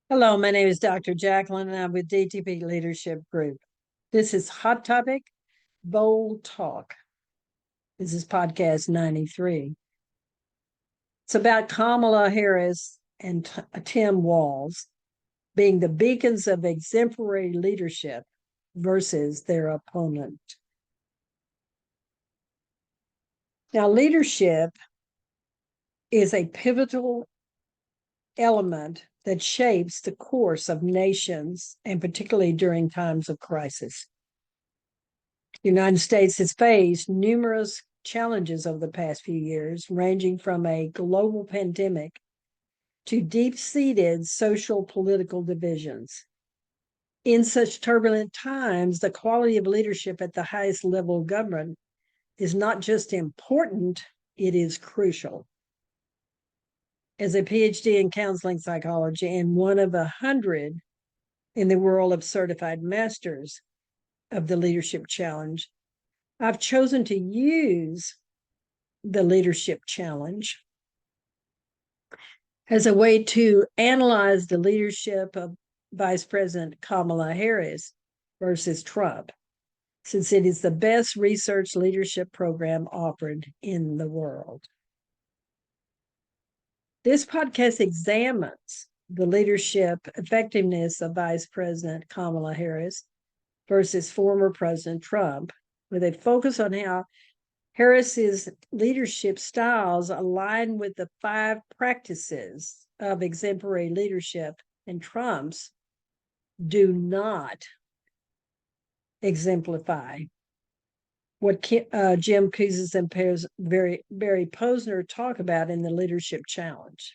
Hello, my name is Dr. Jacqueline, and I'm with DTP-Leadership Group. This is Hot Topic, Bold Talk. This is podcast 93. It's about Kamala Harris and Tim Walz being the beacons of exemplary leadership versus their opponent. Now, leadership is a pivotal element that shapes the course of nations, and particularly during times of crisis. The United States has faced numerous challenges over the past few years, ranging from a global pandemic to deep-seated social political divisions. In such turbulent times, the quality of leadership at the highest level of government is not just important, it is crucial. As a PhD in counseling psychology and one of 100 in the world of certified masters of the leadership challenge, I've chosen to use the leadership challenge as a way to analyze the leadership of Vice President Kamala Harris versus Trump, since it is the best research leadership program offered in the world. This podcast examines the leadership effectiveness of Vice President Kamala Harris versus former President Trump, with a focus on how Harris's leadership styles align with the 5 practices of exemplary leadership, and Trump's do not exemplify what Jim Kouzes and Barry Posner talk about in the Leadership Challenge.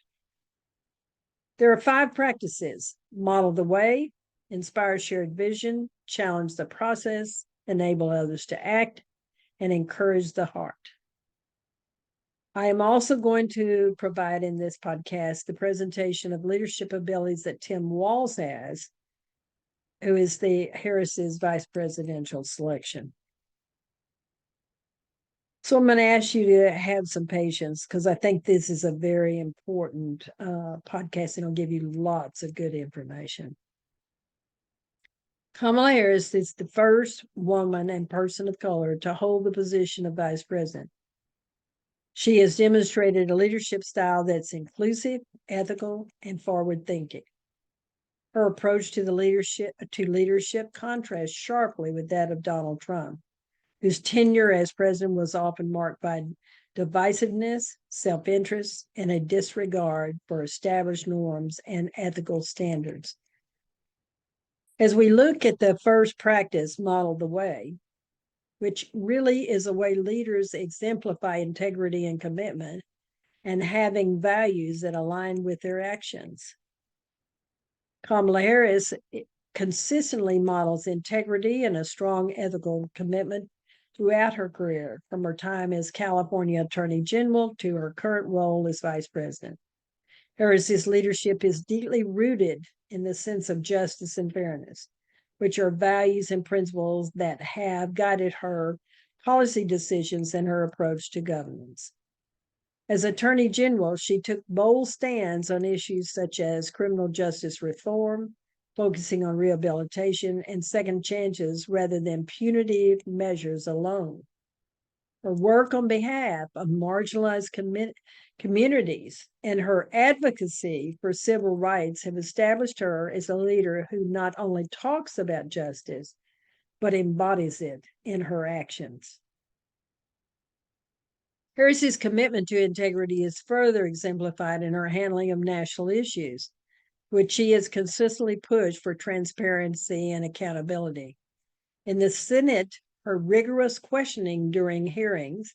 There are 5 practices: model the way, inspire shared vision, challenge the process, enable others to act, and encourage the heart. I am also going to provide in this podcast the presentation of leadership abilities that Tim Walz has, who is the Harris's vice presidential selection. So I'm going to ask you to have some patience, because I think this is a very important podcast, and it'll give you lots of good information. Kamala Harris is the first woman and person of color to hold the position of vice president. She has demonstrated a leadership style that's inclusive, ethical, and forward-thinking. Her approach to leadership contrasts sharply with that of Donald Trump, whose tenure as president was often marked by divisiveness, self-interest, and a disregard for established norms and ethical standards. As we look at the first practice, model the way, which really is a way leaders exemplify integrity and commitment and having values that align with their actions. Kamala Harris consistently models integrity and a strong ethical commitment throughout her career, from her time as California Attorney General to her current role as Vice President. Harris's leadership is deeply rooted in the sense of justice and fairness, which are values and principles that have guided her policy decisions and her approach to governance. As Attorney General, she took bold stands on issues such as criminal justice reform, focusing on rehabilitation and second chances rather than punitive measures alone. Her work on behalf of marginalized communities and her advocacy for civil rights have established her as a leader who not only talks about justice, but embodies it in her actions. Harris's commitment to integrity is further exemplified in her handling of national issues, which she has consistently pushed for transparency and accountability. In the Senate, her rigorous questioning during hearings,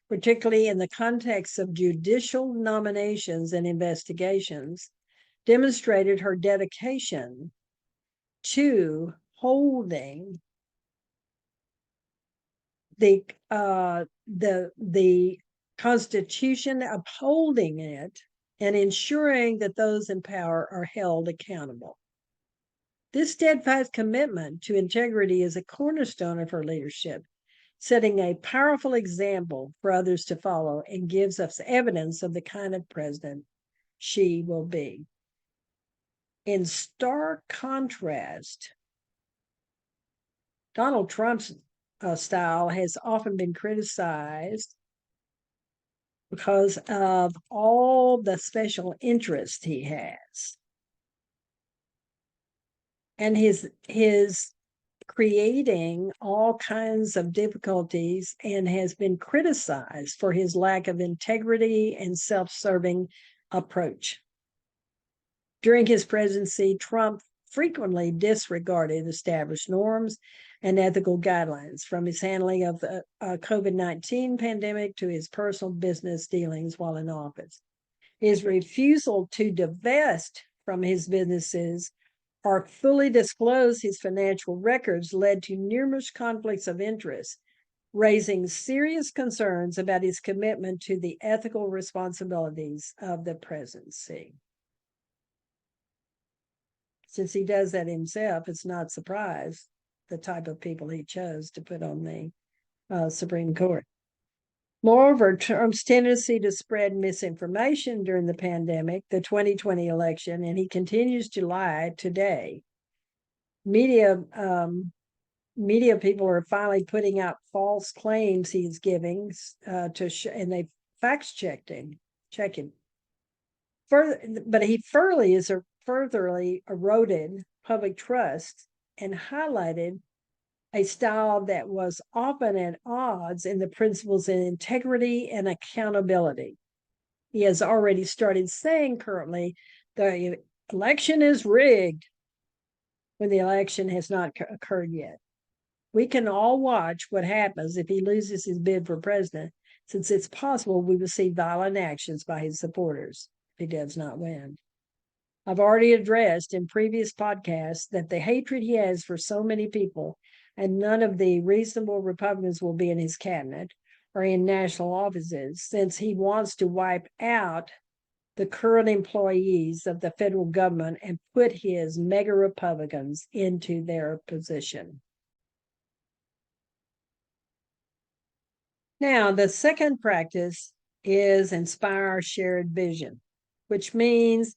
particularly in the context of judicial nominations and investigations, demonstrated her dedication to holding the Constitution, upholding it, and ensuring that those in power are held accountable. This steadfast commitment to integrity is a cornerstone of her leadership, setting a powerful example for others to follow, and gives us evidence of the kind of president she will be. In stark contrast, Donald Trump's style has often been criticized because of all the special interest he has and his creating all kinds of difficulties, and has been criticized for his lack of integrity and self-serving approach. During his presidency, Trump frequently disregarded established norms and ethical guidelines, from his handling of the COVID-19 pandemic to his personal business dealings while in office. His refusal to divest from his businesses or fully disclose his financial records led to numerous conflicts of interest, raising serious concerns about his commitment to the ethical responsibilities of the presidency. Since he does that himself, it's not surprise the type of people he chose to put on the Supreme Court. Moreover, Trump's tendency to spread misinformation during the pandemic, the 2020 election, and he continues to lie today. Media people are finally putting out false claims he's giving and they fact checked him. But he furtherly eroded public trust and highlighted a style that was often at odds in the principles of integrity and accountability. He has already started saying currently the election is rigged when the election has not occurred yet. We can all watch what happens if he loses his bid for president, since it's possible we will see violent actions by his supporters if he does not win. I've already addressed in previous podcasts that the hatred he has for so many people, and none of the reasonable Republicans will be in his cabinet or in national offices, since he wants to wipe out the current employees of the federal government and put his mega Republicans into their position. Now, the second practice is inspire shared vision, which means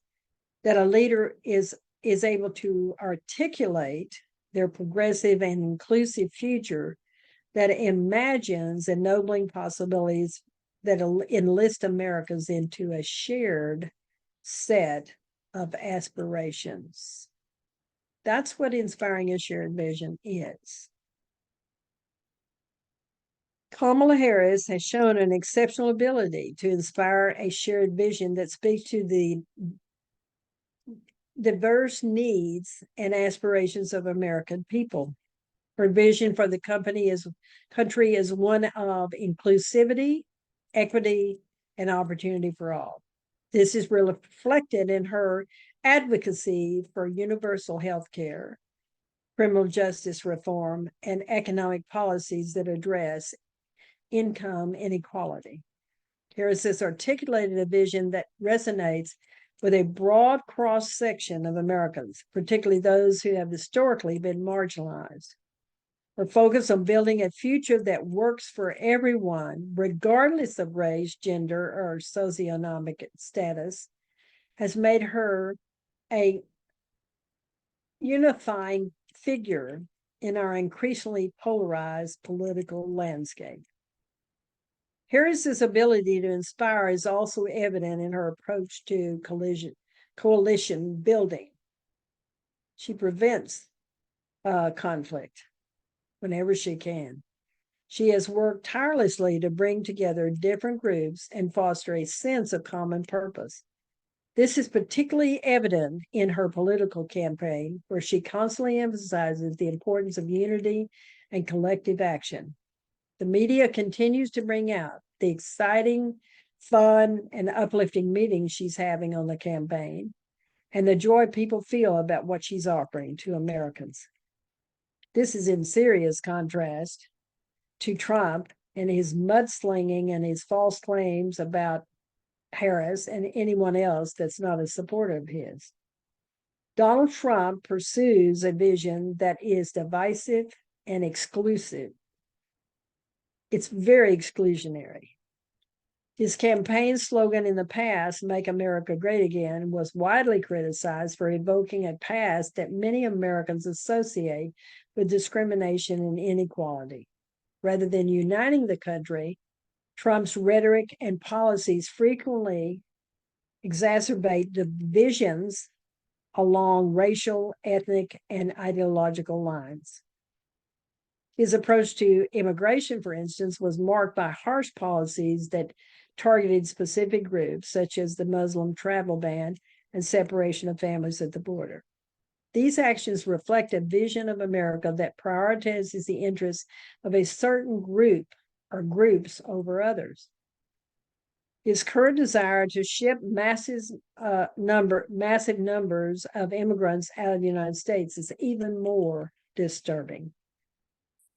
that a leader is able to articulate their progressive and inclusive future that imagines ennobling possibilities that enlist Americans into a shared set of aspirations. That's what inspiring a shared vision is. Kamala Harris has shown an exceptional ability to inspire a shared vision that speaks to the diverse needs and aspirations of American people. Her vision for the country is one of inclusivity, equity, and opportunity for all. This is reflected in her advocacy for universal health care, criminal justice reform, and economic policies that address income inequality. Harris has articulated a vision that resonates with a broad cross-section of Americans, particularly those who have historically been marginalized. Her focus on building a future that works for everyone, regardless of race, gender, or socioeconomic status, has made her a unifying figure in our increasingly polarized political landscape. Harris's ability to inspire is also evident in her approach to coalition building. She prevents conflict whenever she can. She has worked tirelessly to bring together different groups and foster a sense of common purpose. This is particularly evident in her political campaign, where she constantly emphasizes the importance of unity and collective action. The media continues to bring out the exciting, fun, and uplifting meetings she's having on the campaign, and the joy people feel about what she's offering to Americans. This is in serious contrast to Trump and his mudslinging and his false claims about Harris and anyone else that's not a supporter of his. Donald Trump pursues a vision that is divisive and exclusive. It's very exclusionary. His campaign slogan in the past, "Make America Great Again," was widely criticized for evoking a past that many Americans associate with discrimination and inequality. Rather than uniting the country, Trump's rhetoric and policies frequently exacerbate divisions along racial, ethnic, and ideological lines. His approach to immigration, for instance, was marked by harsh policies that targeted specific groups, such as the Muslim travel ban and separation of families at the border. These actions reflect a vision of America that prioritizes the interests of a certain group or groups over others. His current desire to ship massive numbers of immigrants out of the United States is even more disturbing.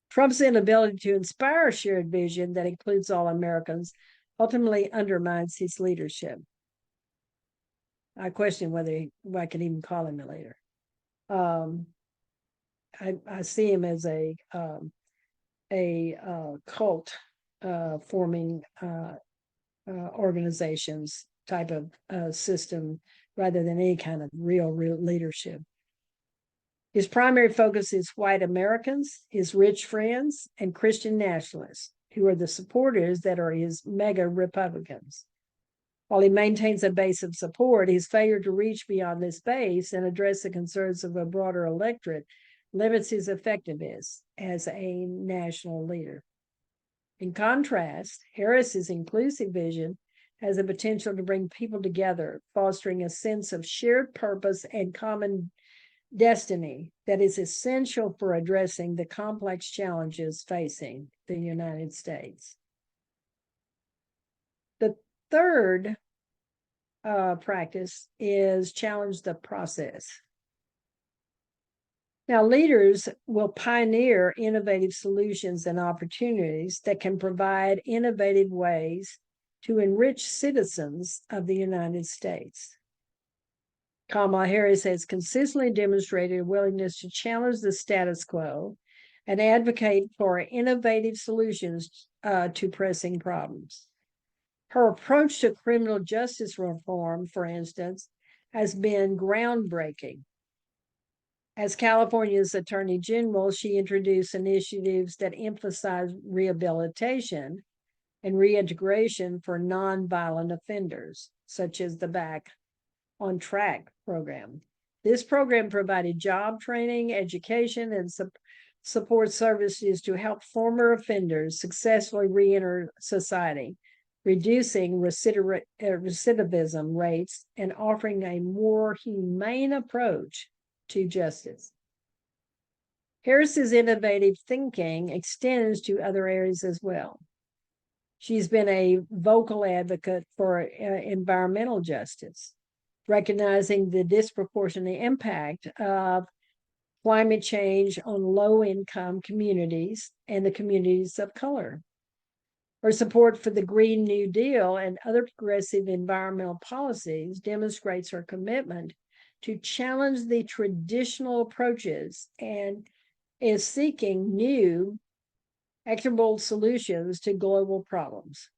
Trump's inability to inspire a shared vision that includes all Americans ultimately undermines his leadership. I question whether I can even call him a leader. I see him as a cult forming organizations type of system rather than any kind of real leadership. His primary focus is white Americans, his rich friends, and Christian nationalists, who are the supporters that are his mega Republicans. While he maintains a base of support, his failure to reach beyond this base and address the concerns of a broader electorate limits his effectiveness as a national leader. In contrast, Harris's inclusive vision has the potential to bring people together, fostering a sense of shared purpose and common destiny that is essential for addressing the complex challenges facing the United States. The third practice is challenge the process. Now, leaders will pioneer innovative solutions and opportunities that can provide innovative ways to enrich citizens of the United States. Kamala Harris has consistently demonstrated a willingness to challenge the status quo and advocate for innovative solutions to pressing problems. Her approach to criminal justice reform, for instance, has been groundbreaking. As California's Attorney General, she introduced initiatives that emphasize rehabilitation and reintegration for nonviolent offenders, such as the Back on Track program. This program provided job training, education, and support services to help former offenders successfully reenter society, reducing recidivism rates and offering a more humane approach to justice. Harris's innovative thinking extends to other areas as well. She's been a vocal advocate for environmental justice, recognizing the disproportionate impact of climate change on low-income communities and the communities of color. Her support for the Green New Deal and other progressive environmental policies demonstrates her commitment to challenge the traditional approaches and is seeking new, equitable solutions to global problems.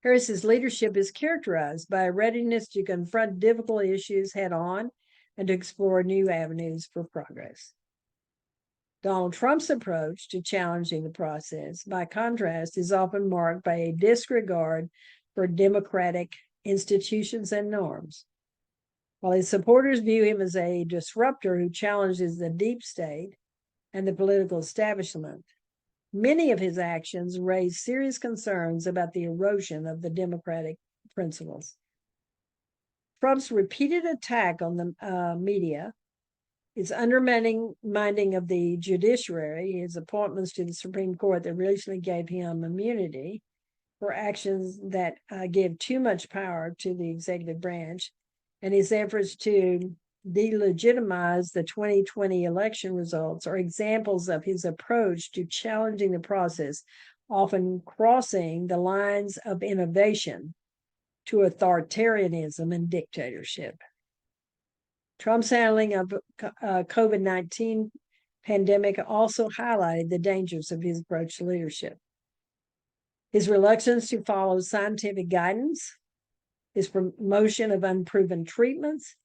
Harris's leadership is characterized by a readiness to confront difficult issues head-on and to explore new avenues for progress. Donald Trump's approach to challenging the process, by contrast, is often marked by a disregard for democratic institutions and norms. While his supporters view him as a disruptor who challenges the deep state and the political establishment, many of his actions raise serious concerns about the erosion of the democratic principles. Trump's repeated attack on the media, his undermining of the judiciary, his appointments to the Supreme Court that recently gave him immunity for actions that give too much power to the executive branch, and his efforts to delegitimize the 2020 election results are examples of his approach to challenging the process, often crossing the lines of innovation to authoritarianism and dictatorship. Trump's handling of COVID-19 pandemic also highlighted the dangers of his approach to leadership. His reluctance to follow scientific guidance, his promotion of unproven treatments,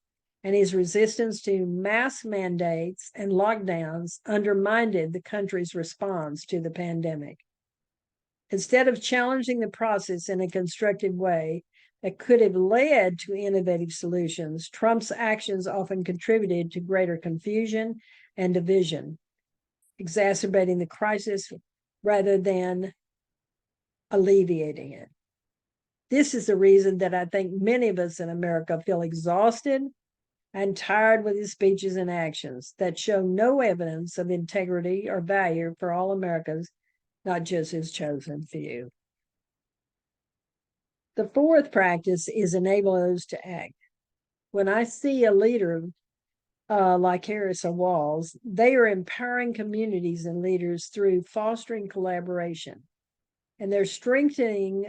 and his resistance to mass mandates and lockdowns undermined the country's response to the pandemic. Instead of challenging the process in a constructive way that could have led to innovative solutions, Trump's actions often contributed to greater confusion and division, exacerbating the crisis rather than alleviating it. This is the reason that I think many of us in America feel exhausted and tired with his speeches and actions that show no evidence of integrity or value for all Americans, not just his chosen few. The fourth practice is enable others to act. When I see a leader like Harris and Walz, they are empowering communities and leaders through fostering collaboration. And they're strengthening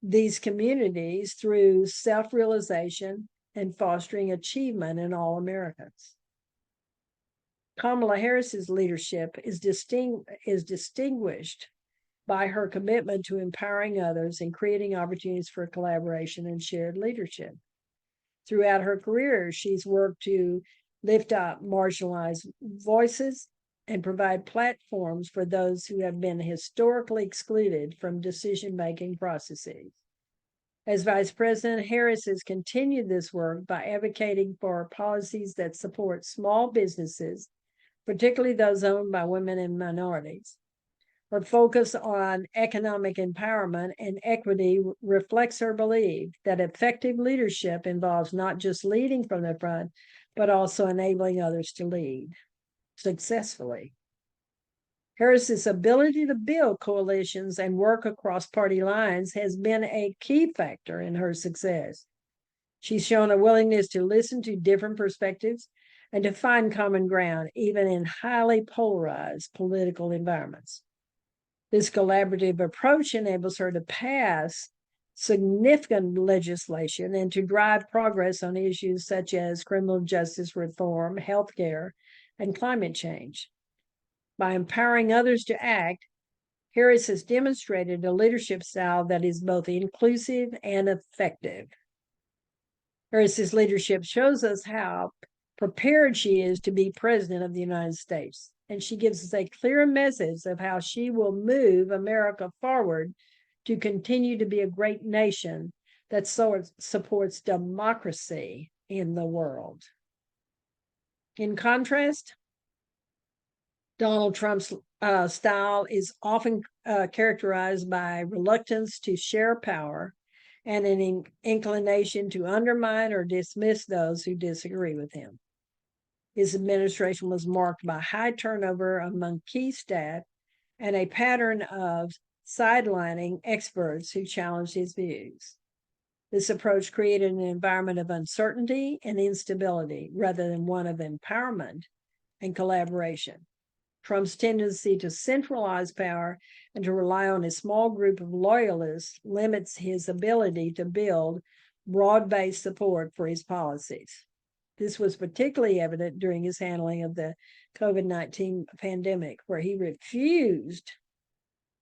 these communities through self-realization and fostering achievement in all Americans. Kamala Harris's leadership is distinguished by her commitment to empowering others and creating opportunities for collaboration and shared leadership. Throughout her career, she's worked to lift up marginalized voices and provide platforms for those who have been historically excluded from decision-making processes. As Vice President, Harris has continued this work by advocating for policies that support small businesses, particularly those owned by women and minorities. Her focus on economic empowerment and equity reflects her belief that effective leadership involves not just leading from the front, but also enabling others to lead successfully. Harris's ability to build coalitions and work across party lines has been a key factor in her success. She's shown a willingness to listen to different perspectives and to find common ground, even in highly polarized political environments. This collaborative approach enables her to pass significant legislation and to drive progress on issues such as criminal justice reform, healthcare, and climate change. By empowering others to act, Harris has demonstrated a leadership style that is both inclusive and effective. Harris's leadership shows us how prepared she is to be president of the United States, and she gives us a clear message of how she will move America forward to continue to be a great nation that supports democracy in the world. In contrast, Donald Trump's style is often characterized by reluctance to share power and an inclination to undermine or dismiss those who disagree with him. His administration was marked by high turnover among key staff and a pattern of sidelining experts who challenged his views. This approach created an environment of uncertainty and instability rather than one of empowerment and collaboration. Trump's tendency to centralize power and to rely on a small group of loyalists limits his ability to build broad-based support for his policies. This was particularly evident during his handling of the COVID-19 pandemic, where he refused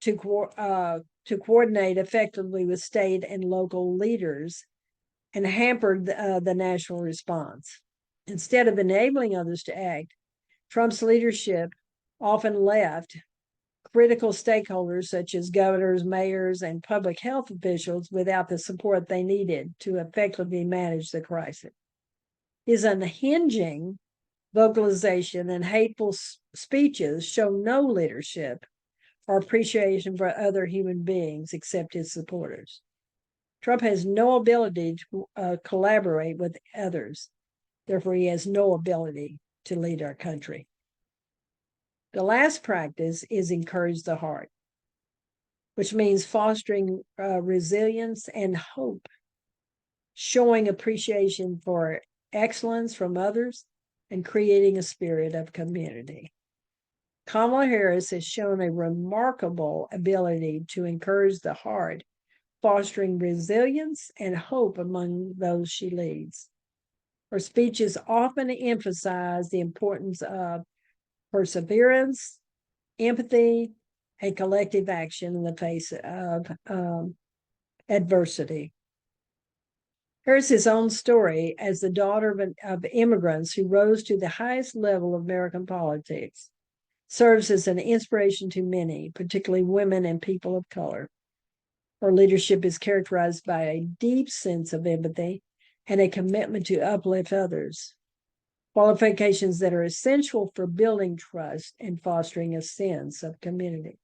to coordinate effectively with state and local leaders and hampered the national response. Instead of enabling others to act, Trump's leadership often left critical stakeholders such as governors, mayors, and public health officials without the support they needed to effectively manage the crisis. His unhinging vocalization and hateful speeches show no leadership or appreciation for other human beings except his supporters. Trump has no ability to collaborate with others. Therefore, he has no ability to lead our country. The last practice is encourage the heart, which means fostering resilience and hope, showing appreciation for excellence from others, and creating a spirit of community. Kamala Harris has shown a remarkable ability to encourage the heart, fostering resilience and hope among those she leads. Her speeches often emphasize the importance of perseverance, empathy, and collective action in the face of adversity. Harris's own story as the daughter of immigrants who rose to the highest level of American politics serves as an inspiration to many, particularly women and people of color. Her leadership is characterized by a deep sense of empathy and a commitment to uplift others, qualifications that are essential for building trust and fostering a sense of community.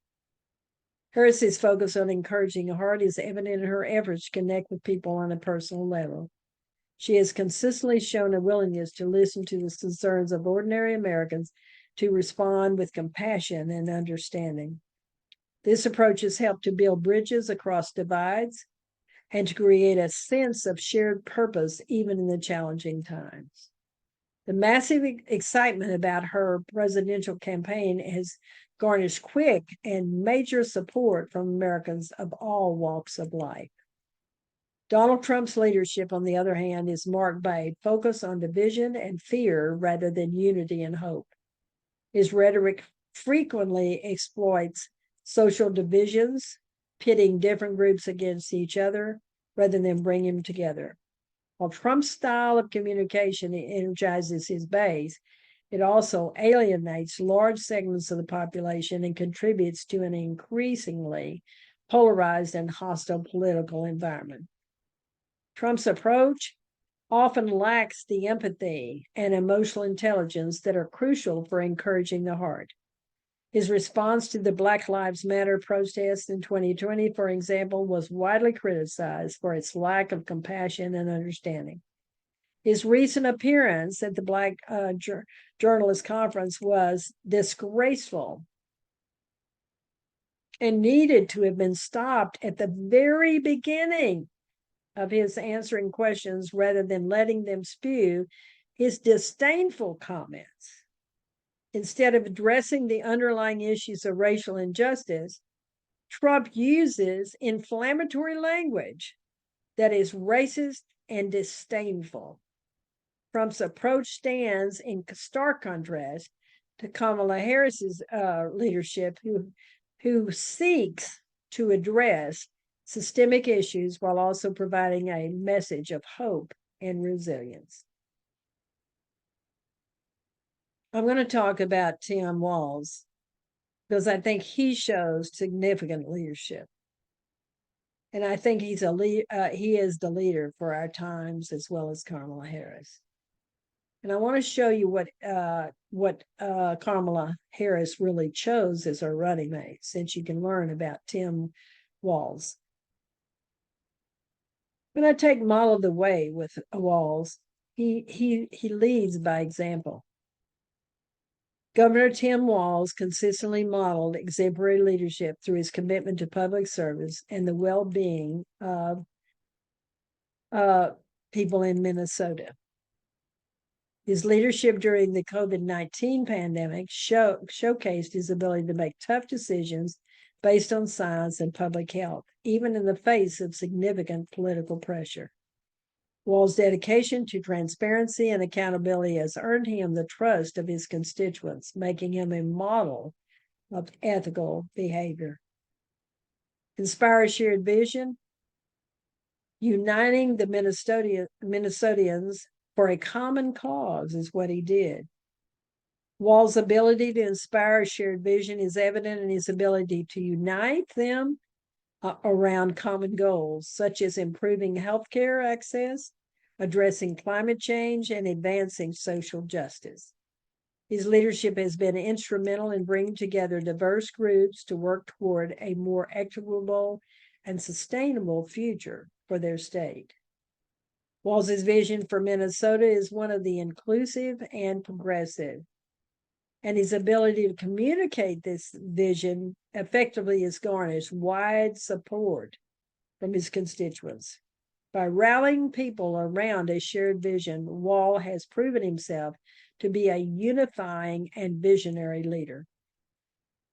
Harris's focus on encouraging the heart is evident in her efforts to connect with people on a personal level. She has consistently shown a willingness to listen to the concerns of ordinary Americans, to respond with compassion and understanding. This approach has helped to build bridges across divides and to create a sense of shared purpose even in the challenging times. The massive excitement about her presidential campaign has garnished quick and major support from Americans of all walks of life. Donald Trump's leadership, on the other hand, is marked by a focus on division and fear rather than unity and hope. His rhetoric frequently exploits social divisions, pitting different groups against each other rather than bringing them together. While Trump's style of communication energizes his base, it also alienates large segments of the population and contributes to an increasingly polarized and hostile political environment. Trump's approach often lacks the empathy and emotional intelligence that are crucial for encouraging the heart. His response to the Black Lives Matter protests in 2020, for example, was widely criticized for its lack of compassion and understanding. His recent appearance at the Black Journalist Conference was disgraceful and needed to have been stopped at the very beginning of his answering questions rather than letting them spew his disdainful comments. Instead of addressing the underlying issues of racial injustice, Trump uses inflammatory language that is racist and disdainful. Trump's approach stands in stark contrast to Kamala Harris's leadership, who seeks to address systemic issues while also providing a message of hope and resilience. I'm going to talk about Tim Walz because I think he shows significant leadership. And I think he is the leader for our times as well as Kamala Harris. And I want to show you what Kamala Harris really chose as her running mate, since you can learn about Tim Walz. I'm going to take model the way with Walz. He leads by example. Governor Tim Walz consistently modeled exemplary leadership through his commitment to public service and the well-being of people in Minnesota. His leadership during the COVID-19 pandemic showcased his ability to make tough decisions based on science and public health, even in the face of significant political pressure. Walz's dedication to transparency and accountability has earned him the trust of his constituents, making him a model of ethical behavior. Inspire a shared vision, uniting the Minnesotans for a common cause is what he did. Walz's ability to inspire a shared vision is evident in his ability to unite them around common goals, such as improving healthcare access, addressing climate change, and advancing social justice. His leadership has been instrumental in bringing together diverse groups to work toward a more equitable and sustainable future for their state. Walz's vision for Minnesota is one of the inclusive and progressive, and his ability to communicate this vision effectively has garnered wide support from his constituents. By rallying people around a shared vision, Walz has proven himself to be a unifying and visionary leader.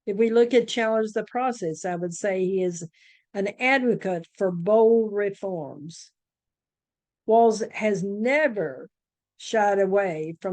If we look at challenge the process, I would say he is an advocate for bold reforms. Walz has never shied away from